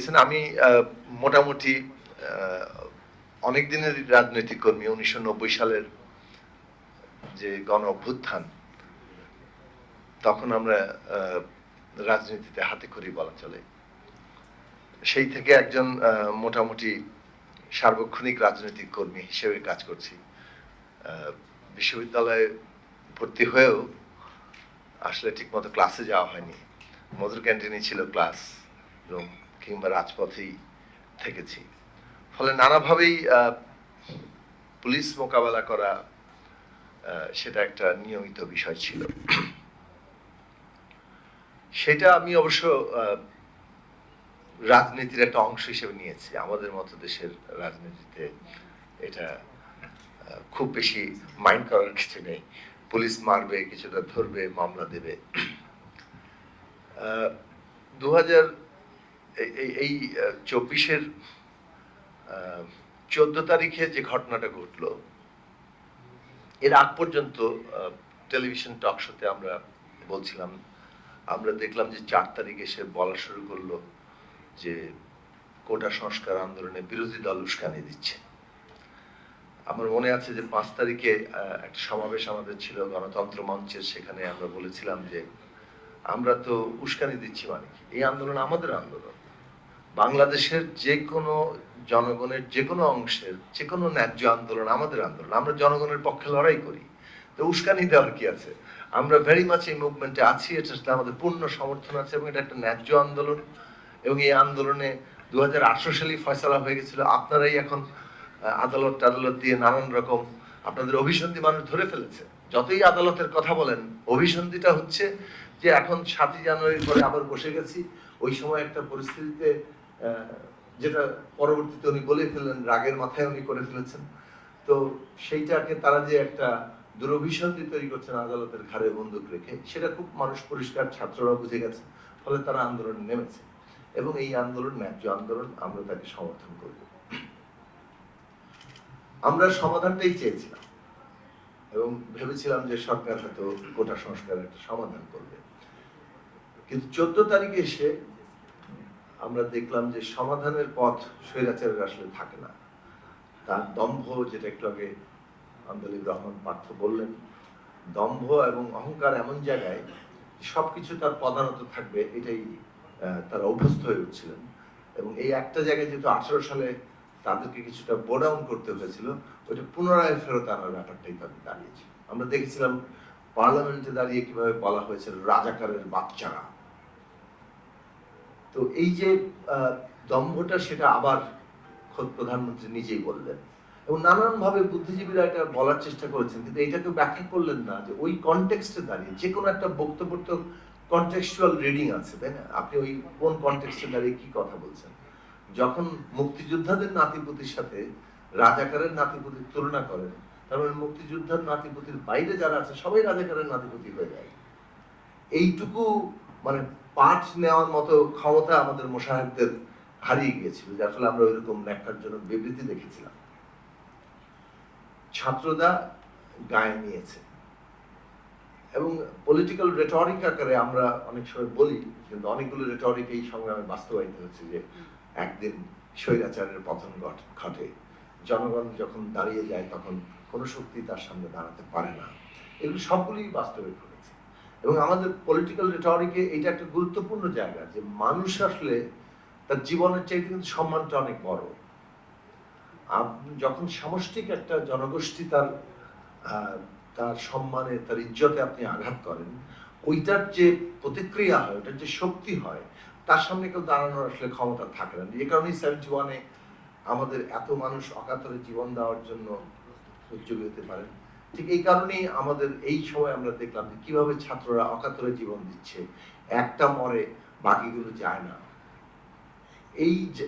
বলেছেন। আমি মোটামুটি অনেক দিনের রাজনৈতিক কর্মী। 1990 সালের যে গণ অভ্যুত্থান, তখন আমরা রাজনীতিতে হাতে খড়ি বলা চলে। সেই থেকে একজন মোটামুটি সার্বক্ষণিক রাজনৈতিক কর্মী হিসেবে কাজ করছি। বিশ্ববিদ্যালয়ে ভর্তি হয়েও আসলে ঠিকমতো ক্লাসে যাওয়া হয়নি। মধুর ক্যান্টিনে ছিল ক্লাস রুম, কিংবা রাজপথেই থেকেছি। ফলে নানাভাবেই পুলিশ মোকাবেলা করা সেটা একটা নিয়মিত বিষয় ছিল। সেটা আমি অবশ্য রাজনীতির একটা অংশ হিসেবে নিয়েছি। আমাদের মতো দেশের রাজনীতিতে এটা খুব বেশি মাইন্ড করার কিছু নেই। পুলিশ মারবে, কিছুটা ধরবে, মামলা দেবে। 2024-এর 14 তারিখে যে ঘটনাটা ঘটলো, এর আগ পর্যন্ত টেলিভিশন টক শোতে আমরা বলছিলাম, আমরা দেখলাম যে 4 তারিখে সে বলা শুরু করলো যে কোটা সংস্কার আন্দোলনে বিরোধী দল উস্কানি দিচ্ছে। আমার মনে আছে যে 5 তারিখে একটা সমাবেশ আমাদের ছিল গণতন্ত্র মঞ্চের, সেখানে আমরা বলেছিলাম যে আমরা তো উস্কানি দিচ্ছি, মানে কি, এই আন্দোলন আমাদের আন্দোলন। বাংলাদেশের যে কোনো জনগণের যে কোনো অংশের যে কোনো ন্যায্য আন্দোলন আমাদের আন্দোলন। আমরা জনগণের পক্ষে লড়াই করি, তো উস্কানি দেওয়ার কি আছে? আমরা ভেরি মাচ এই মুভমেন্টে আছি, এটা আমাদের পূর্ণ সমর্থন আছে, এবং এটা একটা ন্যায্য আন্দোলন। এবং এই আন্দোলনে 2018 সালেই ফয়সালা হয়ে গেছিল। আপনারাই এখন আদালত দিয়ে নানান রকম আপনাদের অভিসন্ধি মানুষ ধরে ফেলেছে। যতই আদালতের কথা বলেন, অভিসন্ধিটা হচ্ছে যে এখন 7ই জানুয়ারির পরে আবার বসে গেছি। ওই সময় একটা পরিস্থিতিতে যেটা পরবর্তীতে উনি বলে ফেললেন, রাগের মাথায় উনি করে ফেলেছেন। তো সেইটাকে তারা যে একটা দুরভিসন্ধি তৈরি করছেন আদালতের ঘাড়ে বন্দুক রেখে, সেটা খুব মানুষ পরিষ্কার, ছাত্ররা বুঝে গেছে। ফলে তারা আন্দোলনে নেমেছে, এবং এই আন্দোলন ন্যায্য আন্দোলন, আমরা তাকে সমর্থন করব। আমরা সমাধানটাই চেয়েছিলাম এবং ভেবেছিলাম যে সরকার হয়তো কোটা সংস্কারের একটা সমাধান করবে। কিন্তু 14 তারিখে এসে আমরা দেখলাম যে সমাধানের পথ স্বৈরাচারের আসলে থাকে না। তার দম্ভ, যেটা একটু আগে আন্দোলিব রহমান পার্থ বললেন, দম্ভ এবং অহংকার এমন জায়গায় সবকিছু তার প্রধানত থাকবে, এটাই তারা অভ্যস্ত হয়ে উঠছিলেন। এবং এই একটা জায়গায় যেহেতু 18 সালে তাদেরকে কিছুটা বোডাউন করতে হয়েছিল, ওইটা পুনরায় ফেরত আনার ব্যাপারটাই তাদের দাঁড়িয়েছে। আমরা দেখেছিলাম পার্লামেন্টে দাঁড়িয়ে কিভাবে বলা হয়েছে রাজাকারের বাচ্চারা। তো এই যে দম্ভটা, সেটা আবার খোদ প্রধানমন্ত্রী নিজেই বললেন, এবং নানান ভাবে বুদ্ধিজীবীরা এটা বলার চেষ্টা করেছেন, কিন্তু এটাকে ব্যাখ্যা করলেন না যে ওই কনটেক্সটে দাঁড়িয়ে যে কোনো একটা বক্তব্য তো কনটেক্সচুয়াল রিডিং আছে, তাই না? আপনি ওই কোন কনটেক্সটে দাঁড়িয়ে কি কথা বলছেন? যখন মুক্তিযোদ্ধাদের নাতিপুতির সাথে রাজাকারের নাতিপুতির তুলনা করেন, তার মানে মুক্তিযোদ্ধার নাতিপুতির বাইরে যারা আছে সবাই রাজাকারের নাতিপুতি হয়ে যায়। এইটুকু মানে পাঠ নেওয়ার মতো ক্ষমতা আমাদের মোশাহেদদের হারিয়ে গিয়েছিল, যার ফলে আমরা ওইরকম ন্যাক্কারজনক বিবৃতি দেখেছিলাম। ছাত্ররা গায়ে নিয়েছে, এবং পলিটিক্যাল রেটরিক আকারে আমরা অনেক সময় বলি, কিন্তু অনেকগুলো রেটরিক এই সংগ্রামে বাস্তবায়িত হচ্ছে যে একদিন স্বৈরাচারের পতন ঘটে, জনগণ যখন দাঁড়িয়ে যায় তখন কোনো শক্তি তার সামনে দাঁড়াতে পারে না। এগুলো সবগুলি বাস্তবে ঘটেছে। এবং আমাদের পলিটিক্যাল রেটরিকে এটা একটা গুরুত্বপূর্ণ জায়গা, যে মানুষ আসলে তার জীবনের চাইতে কিন্তু সম্মানটা অনেক বড়। যখন সামষ্টিক একটা জনগোষ্ঠী তার তার সম্মানে, তার ইজ্জতে আপনি আঘাত করেন, ওইটার যে প্রতিক্রিয়া হয়, ওইটার যে শক্তি হয়, তার সামনে কেউ দাঁড়ানোর আসলে ক্ষমতা থাকে না। এই কারণেই 71-এ আমাদের এত মানুষ অকাতরে জীবন দেওয়ার জন্য উদ্যোগী হতে পারেন। ঠিক এই কারণেই আমাদের এই সময় আমরা দেখলাম যে কিভাবে ছাত্ররা অকাতরে জীবন দিচ্ছে, একটা মরে বাকিগুলো যায় না।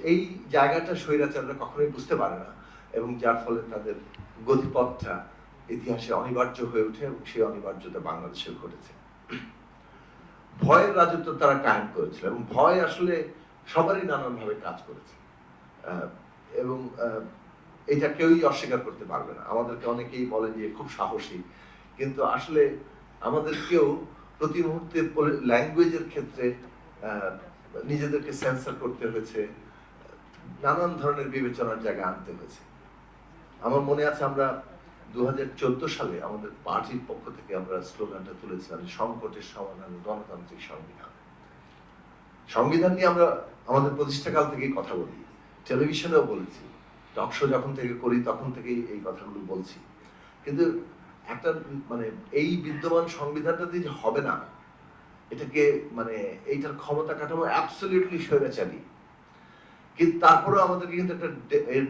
এই জায়গাটা স্বৈরাচাররা কখনোই বুঝতে পারে না, এবং যার ফলে তাদের গতিপথটা ইতিহাসে অনিবার্য হয়ে ওঠে, এবং সেই অনিবার্যতা বাংলাদেশে ঘটেছে। ভয়ের রাজত্ব তারা কায়েম করেছিল, এবং ভয় আসলে সবারই নানানভাবে কাজ করেছে, এবং এটা কেউই অস্বীকার করতে পারবে না। আমাদেরকে অনেকেই বলে যে খুব সাহসী, কিন্তু আসলে আমাদেরকেও প্রতি মুহূর্তে ল্যাঙ্গুয়েজের ক্ষেত্রে নিজেদেরকে সেন্সর করতে হয়েছে, নানান ধরনের বিবেচনার জায়গা আনতে হয়েছে। আমার মনে আছে আমরা 2014 সালে আমাদের পার্টির পক্ষ থেকে আমরা স্লোগানটা তুলেছিলাম, সংকটের সমাধান গণতান্ত্রিক সংবিধান। সংবিধান নিয়ে আমরা আমাদের প্রতিষ্ঠাকাল থেকেই কথা বলি, টেলিভিশনেও বলেছি, টক শো যখন থেকে করি তখন থেকেই এই কথাগুলো বলছি। কিন্তু একটা মানে এই বিদ্যমান সংবিধানটা দিয়ে যে হবে না, এটাকে মানে এইটার ক্ষমতা কাঠামো অ্যাবসলিউটলি স্বৈরাচারী, কিন্তু তারপরেও আমাদেরকে কিন্তু একটা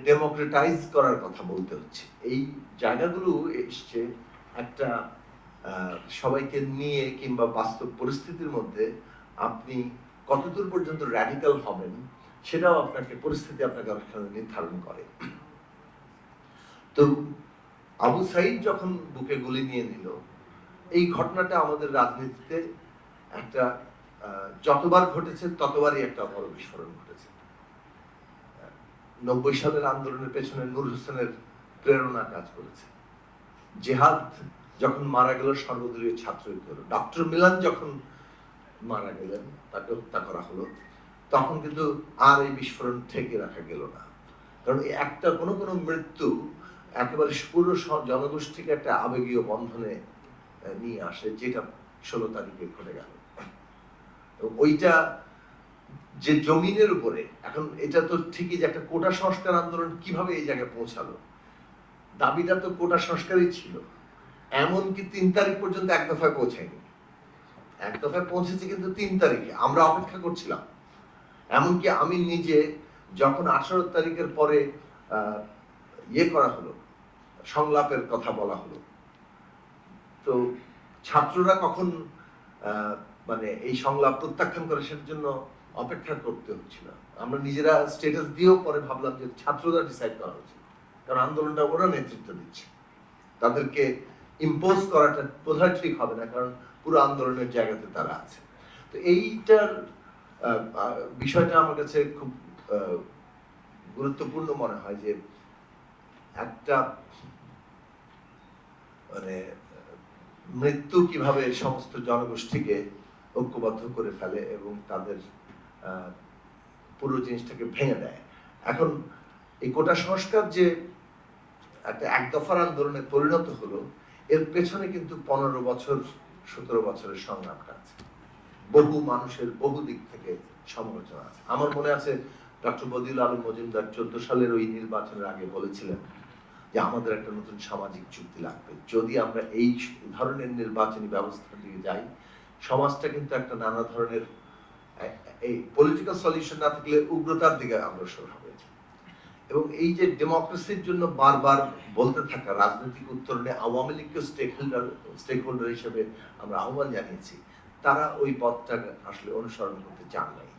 ডেমোক্রেটাইজ করার কথা বলতে হচ্ছে। এই জায়গাগুলো এসছে একটা সবাইকে নিয়ে কিংবা বাস্তব পরিস্থিতির মধ্যে আপনি কতদূর পর্যন্ত র্যাডিক্যাল হবেন সেটাও আপনাকে পরিস্থিতি আপনাকে অনেক সময় নির্ধারণ করে। তো আবু সাইদ যখন বুকে গুলি নিয়ে নিল, এই ঘটনাটা আমাদের রাজনীতিতে একটা যতবার ঘটেছে ততবারই একটা বড় বিস্ফোরণ ঘটেছে। 90 সালের আন্দোলনের পেছনে নূর হোসেনের প্রেরণা কাজ করেছে। জেহাদ যখন মারা গেল সর্বদলীয় ছাত্র ঐক্য, ডক্টর মিলান যখন মারা গেলেন, তাকে হত্যা করা হলো, তখন কিন্তু আর এই বিস্ফোরণ ঠেকে রাখা গেল না। কারণ একটা কোনো কোনো মৃত্যু একেবারে পুরো জনগোষ্ঠীকে একটা আবেগীয় বন্ধনে নিয়ে আসে, যেটা 16 তারিখে ঘটে গেল। ওইটা যে জমিনের উপরে, এখন এটা তো ঠিকই যে একটা কোটা সংস্কার আন্দোলন কিভাবে এই জায়গায় পৌঁছালো, দাবিটা তো কোটা সংস্কারই ছিল। এমনকি 3 তারিখ পর্যন্ত এক দফায় পৌঁছায়নি, এক দফায় পৌঁছেছে কিন্তু 3 তারিখে আমরা অপেক্ষা করছিলাম। এমনকি আমি নিজে যখন 18 তারিখের পরে ইয়ে করা হলো, সংলাপের কথা বলা হলো, তো ছাত্ররা কখন মানে এই সংলাপ প্রত্যাখ্যান করে সেটার জন্য অপেক্ষা করতে হচ্ছিল। আমরা নিজেরা স্ট্যাটাস দিয়েও পরে ভাবলাম যে ছাত্ররা ডিসাইড করা উচিত, কারণ আন্দোলনটা ওরা নেতৃত্ব দিচ্ছে, তাদেরকে ইম্পোজ করাটা বোধহয় ঠিক হবে না, কারণ পুরো আন্দোলনের জায়গাতে তারা আছে। তো এইটার বিষয়টা আমার কাছে খুব গুরুত্বপূর্ণ মনে হয় যে একটা মানে মৃত্যু কিভাবে সমস্ত জনগোষ্ঠীকে ঐক্যবদ্ধ করে ফেলে এবং তাদের পুরো জিনিসটাকে ভেঙে দেয়। এখন এই কোটা সংস্কার যে একটা এক দফার আন্দোলনে পরিণত হলো, এর পেছনে কিন্তু 15 বছর 17 বছরের সংগ্রামটা আছে, বহু মানুষের বহু দিক থেকে সমালোচনা আছে। আমার মনে আছে ডক্টর বদিউল আলম মজুমদার 14 সালের ওই নির্বাচনের আগে বলেছিলেন যে আমাদের একটা নতুন সামাজিক চুক্তি লাগবে, যদি আমরা এই ধরনের নির্বাচনী ব্যবস্থার দিকে যাই, সমাজটা কিন্তু একটা নানা ধরনের এই পলিটিক্যাল সলিউশন না থাকলে উগ্রতার দিকে অগ্রসর হবে। এবং এই যে ডেমোক্রেসির জন্য বারবার বলতে থাকা রাজনৈতিক উত্তরণে আওয়ামী লীগকে স্টেক হোল্ডার হিসেবে আমরা আহ্বান জানিয়েছি, তারা ওই পথটা আসলে অনুসরণ করতে চান নাই,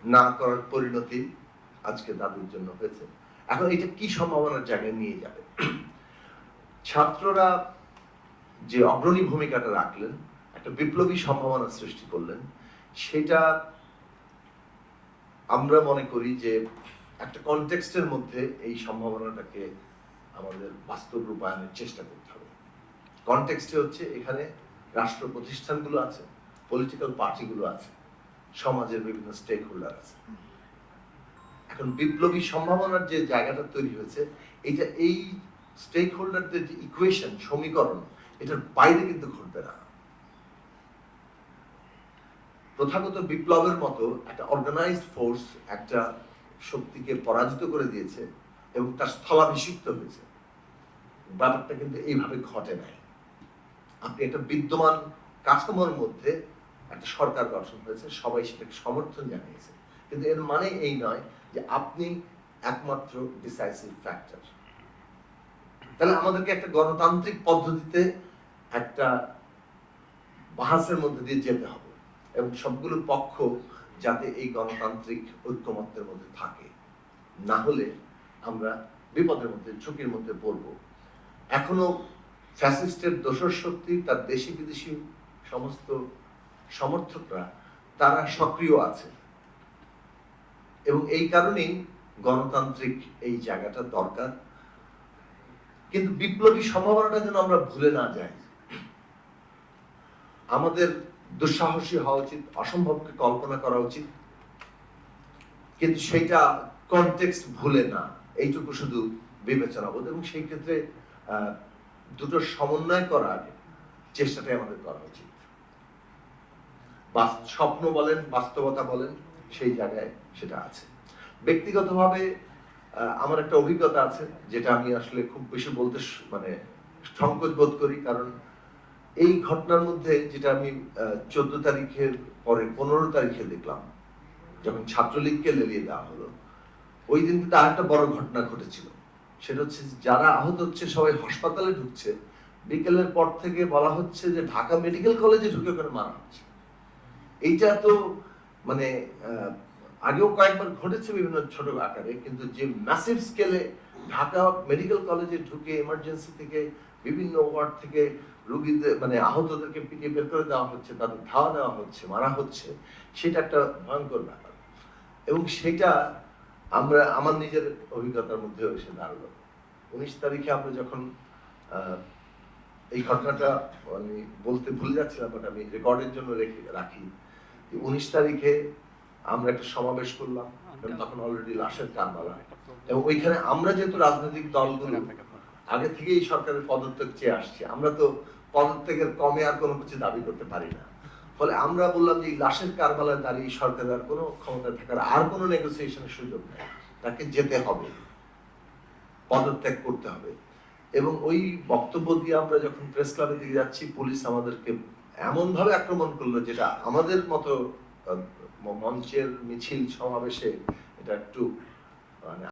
না করার পরিণতি আজকে তাদের জন্য হয়েছে। এখন এটা কি সম্ভাবনার জায়গায় নিয়ে যাবে? ছাত্ররা যে অগ্রণী ভূমিকাটা রাখলেন, একটা বিপ্লবী সম্ভাবনা সৃষ্টি করলেন, সেটা আমরা মনে করি যে একটা কনটেক্সটের মধ্যে এই সম্ভাবনাটাকে আমাদের বাস্তব রূপায়নের চেষ্টা করতে হবে। কনটেক্সটে হচ্ছে এখানে রাষ্ট্র প্রতিষ্ঠানগুলো আছে, পলিটিক্যাল পার্টিগুলো আছে, সমাজের বিভিন্ন স্টেক হোল্ডার আছে। এখন বিপ্লবী সম্ভাবনার যে জায়গাটা তৈরি হয়েছে, এটা এই স্টেক হোল্ডারদের যে ইকুয়েশন, সমীকরণ, এটার বাইরে কিন্তু ঘটবে না। প্রথাগত বিপ্লবের মতো একটা অর্গানাইজড ফোর্স একটা শক্তিকে পরাজিত করে দিয়েছে এবং তার স্থলাভিষিক্ত হয়েছে। ব্যাপারটা কিন্তু এইভাবে ঘটে নাই। আপনি একটা বিদ্যমান কাঠামোর মধ্যে একটা সরকার গঠন হয়েছে, সবাই সেটাকে সমর্থন জানিয়েছে, কিন্তু এর মানে এই নয় যে আপনি একমাত্র ডিসাইসিভ ফ্যাক্টর। তাহলে আমাদেরকে একটা গণতান্ত্রিক পদ্ধতিতে একটা বাহাসের মধ্যে দিয়ে যেতে হবে এবং সবগুলো পক্ষ যাতে এই গণতান্ত্রিক ঐক্যমত্যের মধ্যে থাকে, না হলে আমরা বিপদের মধ্যে, ঝুঁকির মধ্যে পড়ব। এখনো ফ্যাসিস্টের দোসর শক্তি, তার দেশি বিদেশি সমস্ত সমর্থকরা, তারা সক্রিয় আছে এবং এই কারণেই গণতান্ত্রিক এই জায়গাটা দরকার। কিন্তু বিপ্লবী সম্ভাবনাটা যেন আমরা ভুলে না যাই। আমাদের দুঃসাহসী হওয়া উচিত, অসম্ভবকে কল্পনা করা উচিত, কিন্তু সেটা কনটেক্সট ভুলে না, এইটুকু শুধু বিবেচনা বোধ, এবং সেই ক্ষেত্রে দুটোর সমন্বয় করার চেষ্টাটাই আমাদের করা উচিত। স্বপ্ন বলেন, বাস্তবতা বলেন, সেই জায়গায় সেটা আছে। ব্যক্তিগতভাবে আমার একটা অভিজ্ঞতা আছে, যেটা আমি আসলে খুব বেশি বলতে মানে সংকোচ বোধ করি, কারণ এই ঘটনার মধ্যে যেটা আমি 14 তারিখের পরে 15 তারিখে দেখলাম, যখন ছাত্রলীগকে লেলিয়ে দেওয়া হলো, ওই দিন কিন্তু আরেকটা বড় ঘটনা ঘটেছিল। সেটা হচ্ছে যারা আহত হচ্ছে সবাই হাসপাতালে ঢুকছে, বিকেলের পর থেকে বলা হচ্ছে যে ঢাকা মেডিকেল কলেজে ঢুকে করে মারা হচ্ছে। এইটা তো মানে আগেও কয়েকবার ঘটেছে বিভিন্ন ছোট আকারে, কিন্তু যে ম্যাসিভ স্কেলে ঢাকা মেডিকেল কলেজে ঢুকে এমার্জেন্সি থেকে বিভিন্ন ওয়ার্ড থেকে রোগীদের মানে আহতদেরকে পিটিয়ে বের করে দেওয়া হচ্ছে, তাদের ধাওয়া দেওয়া হচ্ছে, মারা হচ্ছে, সেটা একটা ভয়ঙ্কর ব্যাপার। এবং সেটা আমার নিজের অভিজ্ঞতার মধ্যেও এসে দাঁড়ালো। 19 তারিখে আমরা যখন এই ঘটনাটা আমি বলতে ভুলে যাচ্ছিলাম, বাট আমি রেকর্ডের জন্য রাখি। 19 তারিখে আমরা একটা সমাবেশ করলাম, তখন অলরেডি লাশের কারবালা, এবং ওইখানে আমরা যেহেতু রাজনৈতিক দলগুলো আগে থেকেই সরকারের পদত্যাগ চেয়ে আসছি, আমরা তো পদত্যাগের কমে আর কোনো কিছু দাবি করতে পারি না। ফলে আমরা বললাম যে এই লাশের কারবালায় দাঁড়িয়ে সরকারের আর কোনো ক্ষমতা থাকার আর কোনো নেগোসিয়েশনের সুযোগ নেই, তাকে যেতে হবে, পদত্যাগ করতে হবে। এবং ওই বক্তব্য দিয়ে আমরা যখন প্রেস ক্লাবে দিয়ে যাচ্ছি, পুলিশ আমাদেরকে এমন ভাবে আক্রমণ করলো, যেটা আমাদের মতো মঞ্চের মিছিল সমাবেশে এটা একটু মানে